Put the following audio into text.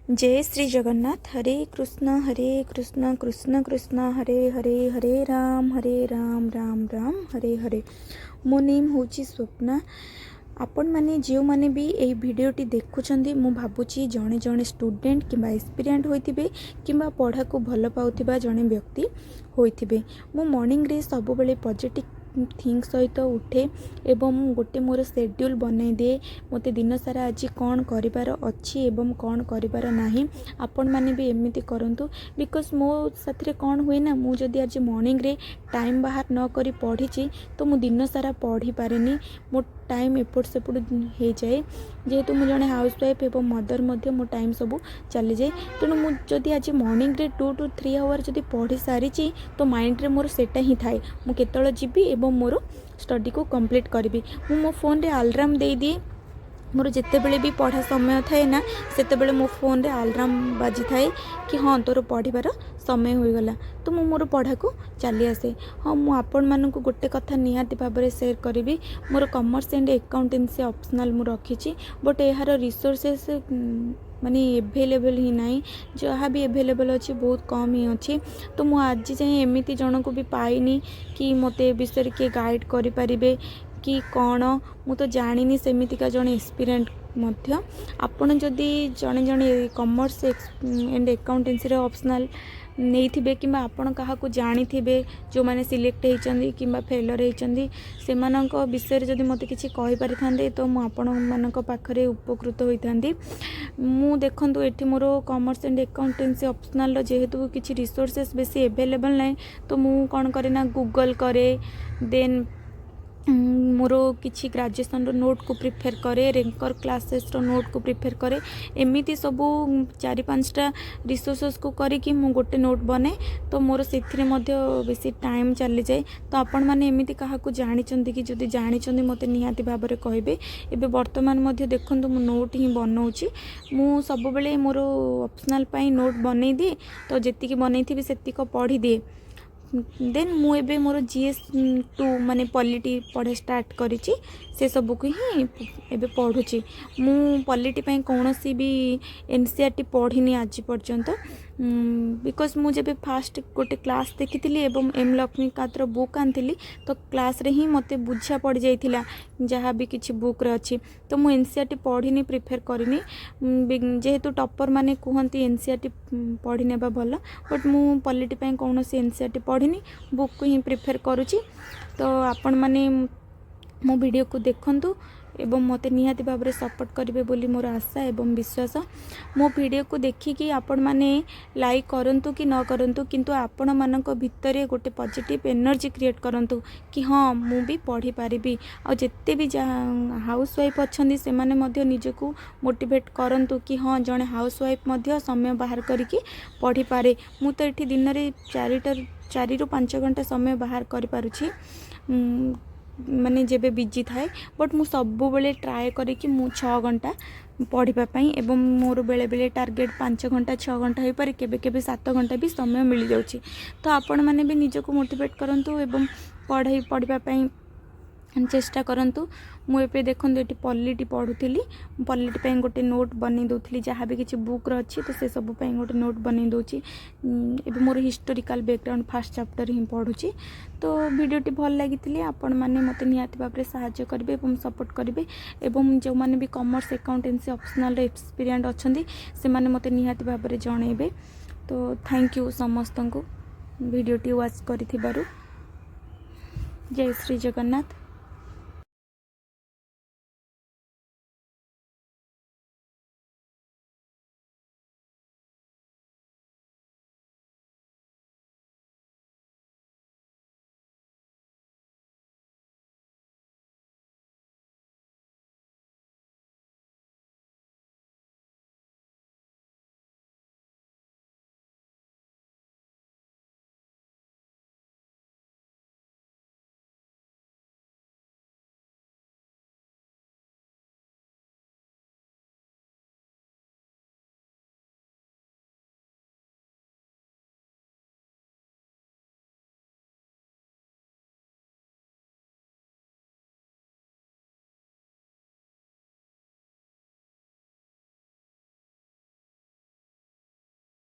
जय श्री जगन्नाथ। हरे कृष्ण कृष्ण कृष्ण हरे हरे, हरे राम राम राम हरे हरे। मो नेम हूँ स्वप्ना। आपण मैंने जो मैंने भी यही भिडटी देखुं मु भावुची जड़े जड़े स्टूडेंट कि एक्सपीरियंट होइथिबे किंबा पढ़ा को भल पाउथिबा जड़े व्यक्ति होइथिबे। मु मॉर्निंग रे सब बेले पॉजिटिव थिंक सहित उठे एवं गोटे मोर शेड्यूल बनई दिए मते दिन सारा आज कौन करिबार अच्छी एवं कौन करिबार नाही। आपण माने भी एमिति करंतु बिकॉज मो साथरे कौन हुए ना, मु जदि आज मॉर्निंग रे टाइम बाहर न करी पढ़ी तो मु दिन सारा पढ़ी पारेनी, मो टाइम एपट सेपट हो जाए। जेहेतु मुझे जड़े हाउसवाइफ एवं मदर मध्य मो टाइम सब चली जाए। तेणु मुझे आज मॉर्निंग रे 2 to 3 आवर जदि पढ़ी सारी तो माइंड रे मोर सेटा ही थाए मु केतल जीवी एवं मोर स्टडी को कंप्लीट करी। मो फोन रे अलार्म दे दिए, मोर जिते बड़े भी पढ़ा समय थाए ना से मो फोन रे अलार्म बाजी थाए कि हाँ तोर पढ़ार समय होगला तो मु मोर पढ़ा को चली आसे। हाँ मु आपण मानक गोटे कथा निहाती भाव में शेयर करी। मोर कॉमर्स एंड अकाउंटेंसी ऑप्शनल मु रखी, बट यार रिसोर्सेस माने एभेलेबल ही नहीं, जहाँ भी एभेलेबल अच्छी बहुत कम ही अच्छी। तो मु आज जाए एमती जन को भी पाइनी कि मते विषय किए गाइड करि परिबे कि कौन मु तो जानी सेमितिका जड़े एक्सपीरियंट मध्य। आपण जदि जड़े जड़े कॉमर्स एंड अकाउंटेंसी ऑप्शनल नहीं थे कि आपण क्या जानी जो मैंने सिलेक्ट होती कि फेलर होती से विषय जदि मत कि पारि था तो मुझे पाखे उपकृत होता। मु देखूँ ये मोर कॉमर्स एंड अकाउंटेंसी ऑप्शनल जेहेतु किसी रिसोर्सेस बेसी एवेलेबल ना, तो मु कौन करे ना गूगल करे, देन मोर किसी ग्रेजुएशन रो नोट को प्रिफेर करे, रैंकर क्लासेस रो नोट को प्रिफेर करे, एमती सब 4-5टा रिसोर्सेस को करके मु गोटे नोट बने तो मोर से बेसी टाइम चली जाए। तो आपण मैंने एमती क्या जानी कि जदि जानी मत निहाती भाव में कहे। एवं बर्तमान देखूँ मु नोट ही बनाऊँगी, मु सब बेले मोर ऑप्शनल पाई नोट बनई दिए तो जी बनई थी से पढ़ी दिए। देन मु एबे मोर GS2 माने पॉलिटी पढ़े स्टार्ट करिछि, से सब को ही एबे पढ़ुछि। मु पॉलिटी पई कोनोसी भी NCERT पढ़िनी आज पर्यंत, बिकॉज मु जब फास्ट गोटे क्लास देखी एवं एम लक्ष्मीकांतर बुक आनी तो क्लास रे ही मते बुझा पड़ जाइथिला जहाँ भी किसी बुक रे अच्छी। तो मु NCERT पढ़िनी, प्रिफेर करिनी, जेहेतु टॉपर माने कहती NCERT पढ़ी नेबा भल, बट मु पॉलिटी पई कोनोसी NCERT पढ़िनी, बुक को ही प्रिफेर करुछि। तो आपण माने मो वीडियो को देखंतु एवं मते निहाती भाव में सपोर्ट करेंगे बोली मोर आशा एवं विश्वास। मो वीडियो को देखिकी आपण माने लाइक करंतु कि न करंतु, किंतु आपण मानक भितरे गोटे पॉजिटिव एनर्जी क्रिएट करंतु कि हाँ मु भी पढ़ी पारिबी। आ जेते भी हाउसवाइफ अच्छंदी से माने मध्य निजको मोटिवेट करंतु कि हाँ जड़े हाउसवाइफ मध्य समय बाहर करके पढ़ी पारे। मु तो ये दिन में 4 ରୁ 5 घंटा समय बाहर करि पारुछि माने जेबे बिजी थाए, बट मु सबु बेले ट्राए करी कि मु 6 घंटा पढ़िबा पई एवं मोर बेले बेले टार्गेट 5 घंटा 6 घंटा हो पारे, केबे केबे 7 घंटा भी समय मिल जाउछि। तो आपण माने भी निजको मोटिवेट करंतु एवं पढ़िबा पई चेष्टा करंतु। मु एपे देखो ये पॉलिटी पढ़ुली, पॉलिटी पे गोटे नोट बन दूसरी जहाँ भी किसी बुक अच्छी तो से सब गोटे नोट बन दूची। एबे मोर हिस्टोरिकल बैकग्राउंड फर्स्ट चैप्टर ही पढ़ुची। तो वीडियोटी भल लगी आपण मैंने मत निहाती भाव में साहाय्य करेंगे और सपोर्ट करेंगे। एवं जो मैंने भी कॉमर्स अकाउंटेंसी ऑप्शनल एक्सपीरियंस अच्छी से मैंने मत निहाती भाव में जनइबे। तो थैंक यू समस्त को वीडियोटी वाच करिथिबारु। जय श्री जगन्नाथ।